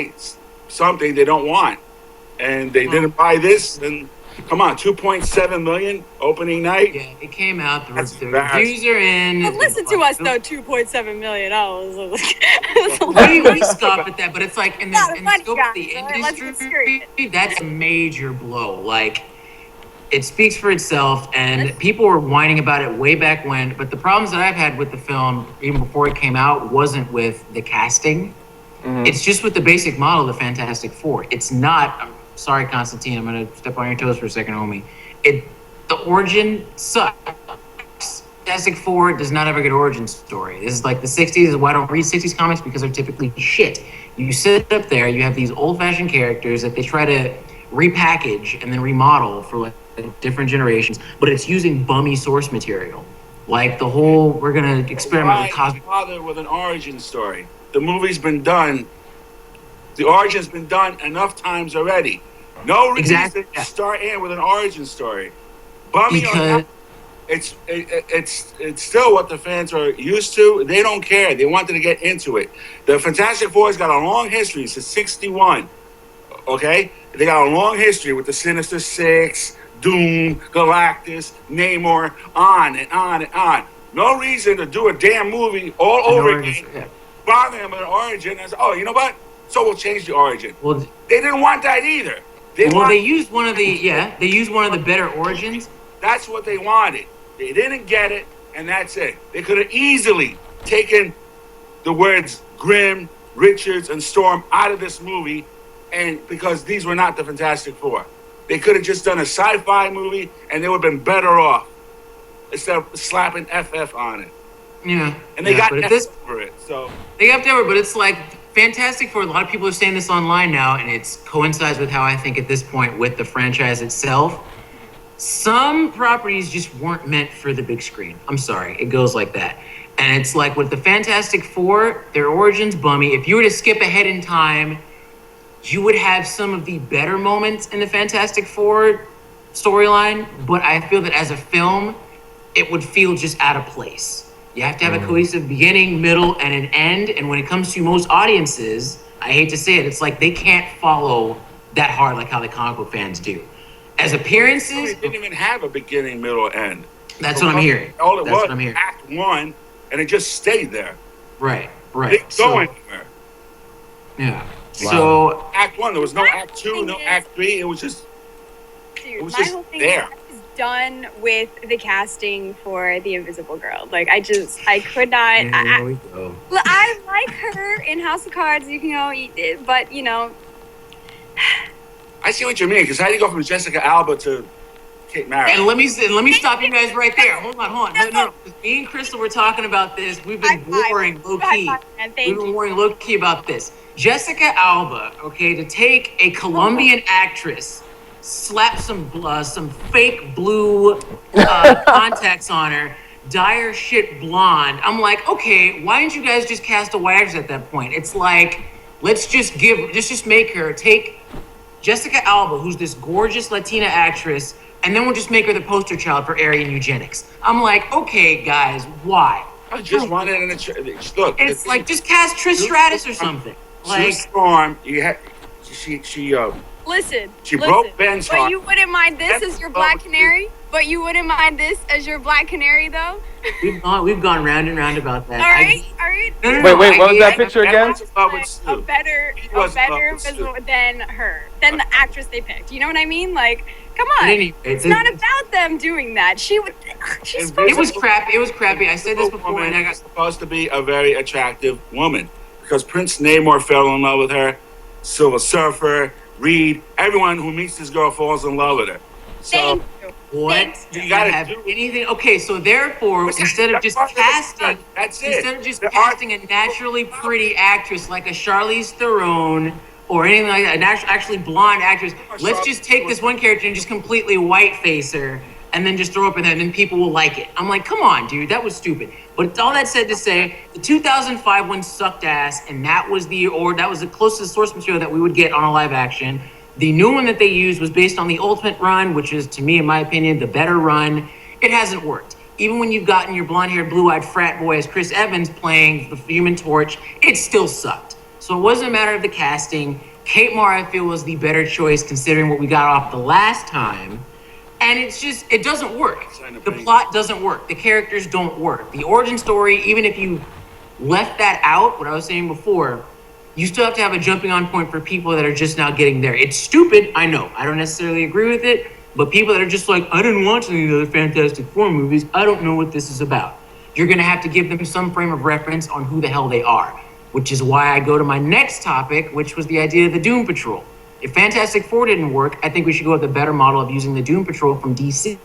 buy something they don't want, and they didn't buy this. Then come on, 2.7 million opening night. Yeah, it came out. The reviews are in. But listen to us though, $2.7 million. We scoff at that, but it's like in the scope of the industry, that's a major blow. Like, it speaks for itself, and people were whining about it way back when. But the problems that I've had with the film, even before it came out, wasn't with the casting. It's just with the basic model of the Fantastic Four. It's not. I'm sorry, Constantine. I'm gonna step on your toes for a second, homie. The origin sucks. Fantastic Four does not have a good origin story. This is like the 60s. Is why I don't read 60s comics, because they're typically shit. You sit up there, you have these old-fashioned characters that they try to repackage and then remodel for like different generations, but it's using bummy source material. Like the whole, we're gonna experiment with cosmic. Bother with an origin story. The movie's been done. The origin's been done enough times already. No reason to start in with an origin story. Bummy or not, it's still what the fans are used to. They don't care. They wanted to get into it. The Fantastic Four's got a long history since '61. Okay, they got a long history with the Sinister Six, Doom, Galactus, Namor, on and on and on. No reason to do a damn movie all over again. Bother them with an origin and say, oh, you know what? So we'll change the origin. Well, they didn't want that either. They used one of the better origins. That's what they wanted. They didn't get it, and that's it. They could have easily taken the words Grimm, Richards, and Storm out of this movie, and because these were not the Fantastic Four. They could have just done a sci-fi movie, and they would have been better off instead of slapping FF on it. Yeah. And they got FF for it. So they got FF, but it's like Fantastic Four. A lot of people are saying this online now, and it coincides with how I think at this point with the franchise itself. Some properties just weren't meant for the big screen. I'm sorry, it goes like that. And it's like with the Fantastic Four, their origins bummy. If you were to skip ahead in time, you would have some of the better moments in the Fantastic Four storyline, but I feel that as a film, it would feel just out of place. You have to have a cohesive beginning, middle, and an end. And when it comes to most audiences, I hate to say it, it's like they can't follow that hard like how the comic book fans do. As appearances, it didn't even have a beginning, middle, end. That's what I'm hearing. All it was Act 1, and it just stayed there. Right. It didn't go anywhere. Yeah. Wow. So Act 1, there was no Act 2, no Act 3. It was just, it was just there. Done with the casting for the Invisible Girl. Like I could not. I like her in House of Cards. You can go eat it, but you know. I see what you mean, because how do you go from Jessica Alba to Kate Mara? And let me stop you guys right there. Hold on. No. Me and Krystel were talking about this. We've been warring low key. We've been warring low key about this. Jessica Alba, okay, to take a Colombian actress, slap some fake blue contacts on her, dye her shit blonde. I'm like, okay, why didn't you guys just cast a white actress at that point? It's like, let's just make her, take Jessica Alba, who's this gorgeous Latina actress, and then we'll just make her the poster child for Aryan eugenics. I'm like, okay, guys, why? I just wanted an look. It's like, just cast Trish Stratus or something. Like, Storm, Listen. She broke Ben's heart. But you wouldn't mind this as your Black Canary? But you wouldn't mind this as your Black Canary, though? We've gone round and round about that. All right. No, wait, what was that picture again? A better than her, than the actress they picked. You know what I mean? Like, come on. It's not about them doing that. It was crappy. I said this before, and I got supposed to be a very attractive woman because Prince Namor fell in love with her. Silver Surfer. Reed, everyone who meets this girl falls in love with her. So what? You gotta have anything. Okay, so therefore, instead of just casting a naturally pretty actress like a Charlize Theron or anything like that, an actually blonde actress, let's just take this one character and just completely white face her and then just throw up in there and then people will like it. I'm like, come on, dude, that was stupid. But all that said to say, the 2005 one sucked ass, and that was the closest source material that we would get on a live action. The new one that they used was based on the Ultimate run, which is, to me, in my opinion, the better run. It hasn't worked. Even when you've gotten your blonde-haired, blue-eyed frat boy as Chris Evans playing the Human Torch, it still sucked. So So it wasn't a matter of the casting. Kate Moore, I feel, was the better choice considering what we got off the last time. And it's just, it doesn't work. The plot doesn't work. The characters don't work. The origin story, even if you left that out, what I was saying before, you still have to have a jumping on point for people that are just now getting there. It's stupid, I know. I don't necessarily agree with it, but people that are just like, I didn't watch any of the other Fantastic Four movies, I don't know what this is about. You're gonna have to give them some frame of reference on who the hell they are, which is why I go to my next topic, which was the idea of the Doom Patrol. If Fantastic Four didn't work, I think we should go with a better model of using the Doom Patrol from DC,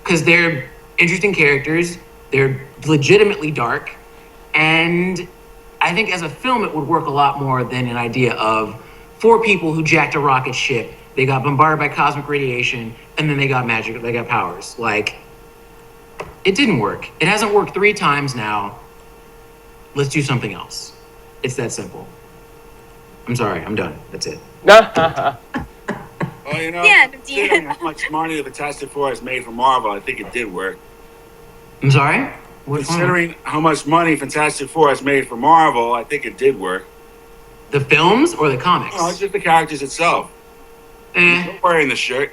because they're interesting characters, they're legitimately dark, and I think as a film it would work a lot more than an idea of 4 people who jacked a rocket ship, they got bombarded by cosmic radiation, and then they got magic, they got powers. Like, it didn't work. It hasn't worked 3 times now. Let's do something else. It's that simple. I'm sorry, I'm done. That's it. Well, you know, considering how much money the Fantastic Four has made for Marvel, I think it did work. I'm sorry? Considering how much money Fantastic Four has made for Marvel, I think it did work. The films or the comics? No, it's just the characters itself. You're wearing the shirt.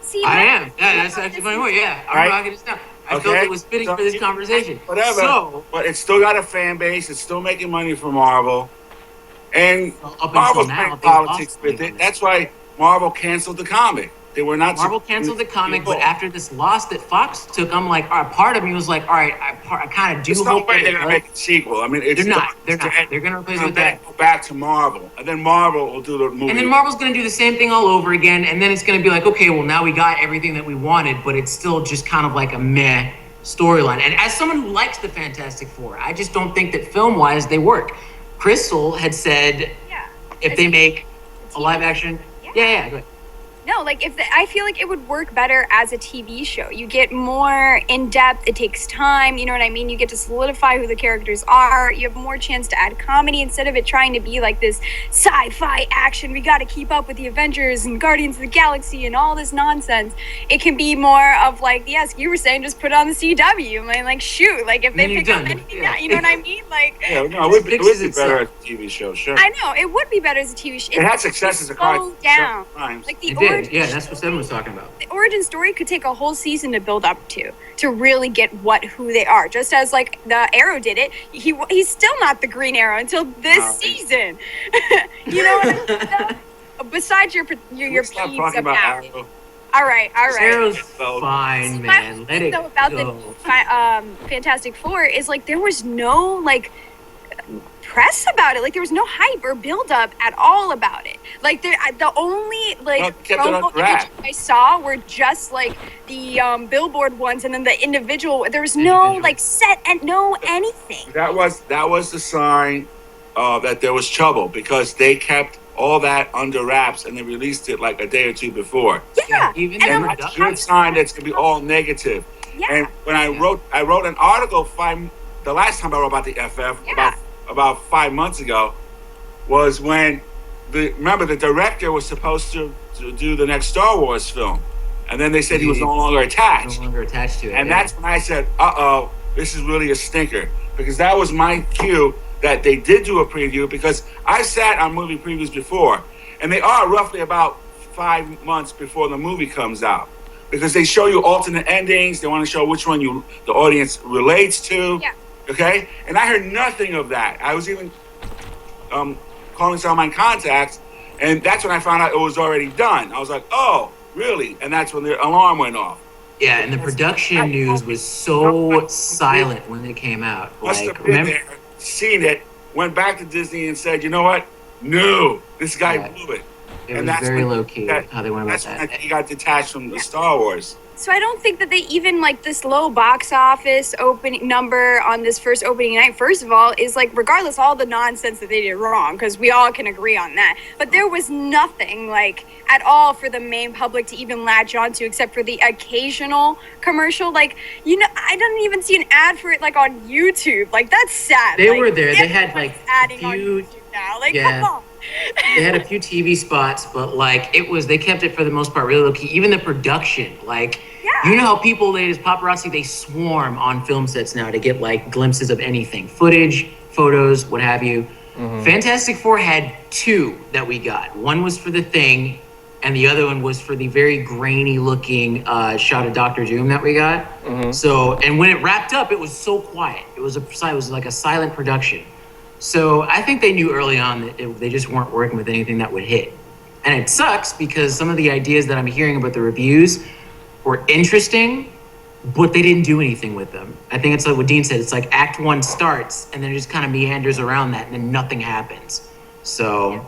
See, I am. Yeah, that's actually funny word. Yeah, I'm rocking this now. I felt it was fitting for this conversation. Whatever. So, but it's still got a fan base. It's still making money for Marvel. And Marvel's playing politics with it. That's why Marvel canceled the comic. They were not. Marvel canceled the comic, but after this loss that Fox took, I'm like, all right, part of me was like, all right, I kind of do hope they're going to make a sequel. I mean, they're not. They're going to replace it with that. Go back to Marvel, and then Marvel will do the movie. And then Marvel's going to do the same thing all over again, and then it's going to be like, okay, well, now we got everything that we wanted, but it's still just kind of like a meh storyline. And as someone who likes the Fantastic Four, I just don't think that film-wise they work. Krystel had said, if they make a live action, go ahead. No, like I feel like it would work better as a TV show. You get more in depth. It takes time. You know what I mean? You get to solidify who the characters are. You have more chance to add comedy instead of it trying to be like this sci-fi action. We got to keep up with the Avengers and Guardians of the Galaxy and all this nonsense. It can be more of like, yes, you were saying, just put on the CW. I mean, like, shoot, like if they pick up anything, you know what I mean? Like, it would be better as a TV show. Sure. I know it would be better as a TV show. It had successes across down. Times. Like the Yeah, that's what Seven was talking about. The origin story could take a whole season to build up to really get who they are. Just as like the Arrow did it, he's still not the Green Arrow until this season. You know what I mean? Besides your peeves about Arrow. All right. Arrow's fine, man. Let it go. About the Fantastic Four is like there was no like press about it. Like there was no hype or build up at all about it. Like the only like promo images I saw were just like the billboard ones and then the individual. There was no like set and no anything. That was the sign that there was trouble because they kept all that under wraps and they released it like a day or two before. Yeah, even that's a good sign that's gonna be all negative. Yeah. And when I wrote an article the last time I wrote about the FF about 5 months ago was when the director was supposed to do the next Star Wars film, and then they said he was no longer attached. No longer attached to it. And that's when I said, this is really a stinker, because that was my cue that they did do a preview, because I sat on movie previews before, and they are roughly about 5 months before the movie comes out, because they show you alternate endings. They want to show which one the audience relates to. Yeah. Okay, and I heard nothing of that. I was even calling some of my contacts, and that's when I found out it was already done. I was like, "Oh, really?" And that's when the alarm went off. Yeah, and the production news was so silent when it came out. Must have been there, seen it, went back to Disney and said, "You know what? No, this guy blew it." It was very low key how they went about that. That's when he got detached from the Star Wars. So I don't think that they even like this low box office opening number on this first opening night. First of all, is like regardless of all the nonsense that they did wrong, because we all can agree on that. But there was nothing like at all for the main public to even latch onto, except for the occasional commercial. Like I didn't even see an ad for it like on YouTube. Like that's sad. They were there. They had like adding on YouTube now. Like come on. They had a few TV spots, but like they kept it for the most part really low key. Even the production, like you know how people, ladies, paparazzi, they swarm on film sets now to get like glimpses of anything, footage, photos, what have you. Fantastic Four had 2 that we got. One was for The Thing, and the other one was for the very grainy looking shot of Doctor Doom that we got. So, and when it wrapped up, it was so quiet. It was like a silent production. So I think they knew early on that they just weren't working with anything that would hit. And it sucks because some of the ideas that I'm hearing about the reviews were interesting, but they didn't do anything with them. I think it's like what Dean said. It's like Act 1 starts, and then it just kind of meanders around that, and then nothing happens. So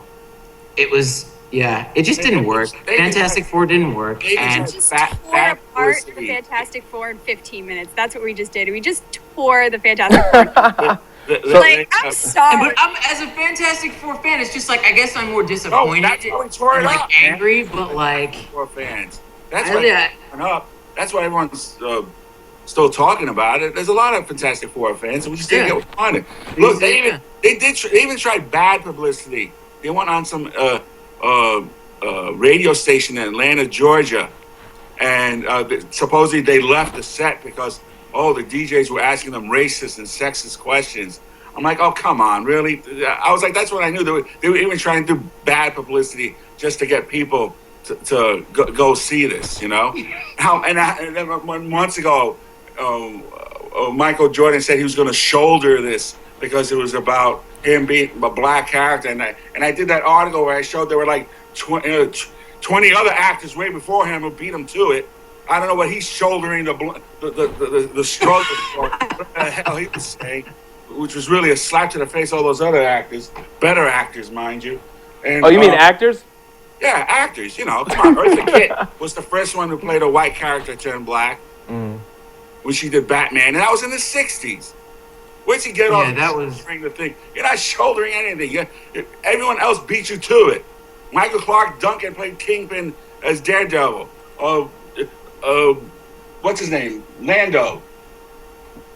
it was, it just didn't work. Fantastic Four didn't work. And we just tore apart the Fantastic Four in 15 minutes. That's what we just did. We just tore the Fantastic Four. I'm sorry. But as a Fantastic Four fan, it's just like, I guess I'm more disappointed. That's why we tore it like up, angry, but like Four fans. That's why up. That's why everyone's still talking about it. There's a lot of Fantastic Four fans, and we just didn't get what we wanted. Look, they even tried bad publicity. They went on some radio station in Atlanta, Georgia, and supposedly they left the set because the DJs were asking them racist and sexist questions. I'm like, oh, come on, really? I was like, that's what I knew. They were even trying to do bad publicity just to get people to go see this, you know? And then months ago, Michael Jordan said he was going to shoulder this because it was about him being a black character. And I did that article where I showed there were like 20 other actors way before him who beat him to it. I don't know what he's shouldering the struggle for. What the hell he was saying, which was really a slap to the face of all those other actors, better actors, mind you. And, you mean actors? Yeah, actors. You know, come on. Eartha Kitt was the first one who played a white character turned black when she did Batman, and that was in the '60s. Where'd she get all that was the thing? You're not shouldering anything. Everyone else beat you to it. Michael Clark Duncan played Kingpin as Daredevil. What's his name? Lando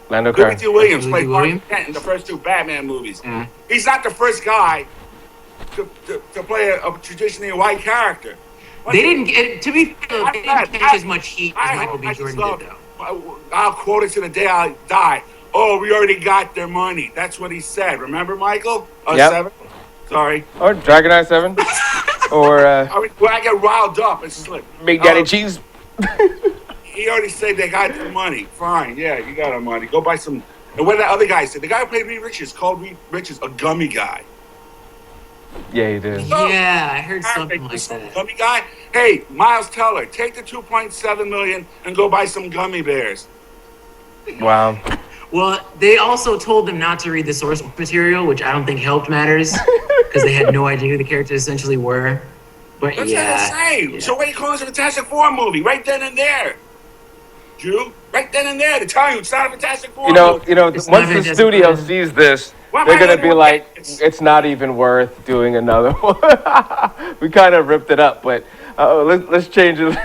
Carter. Williams played Clark Kent in the first 2 Batman movies. He's not the first guy to play a traditionally white character. They didn't get, to be fair, they didn't catch as much heat as Michael B. Jordan did, though. I'll quote it to the day I die. Oh, we already got their money. That's what he said. Remember, Michael? 7? Sorry. Or Dragoneye 7. Or when I get riled up and slip. Big Daddy Cheese. He already said they got their money. Fine, yeah, you got our money. Go buy some. And what did that other guy say? The guy who played Reed Richards called Reed Richards a gummy guy. Yeah, he did. Yeah, I heard something like that. Gummy guy. Hey, Miles Teller, take the $2.7 million and go buy some gummy bears. Wow. Well, they also told them not to read the source material, which I don't think helped matters because they had no idea who the characters essentially were. But that's what I'm saying. So what do you call this a Fantastic Four movie? Right then and there. Drew, right then and there to tell you it's not a Fantastic Four movie. You know, once the studio sees this, they're going to be like, it's not even worth doing another one. We kind of ripped it up, but let's change it.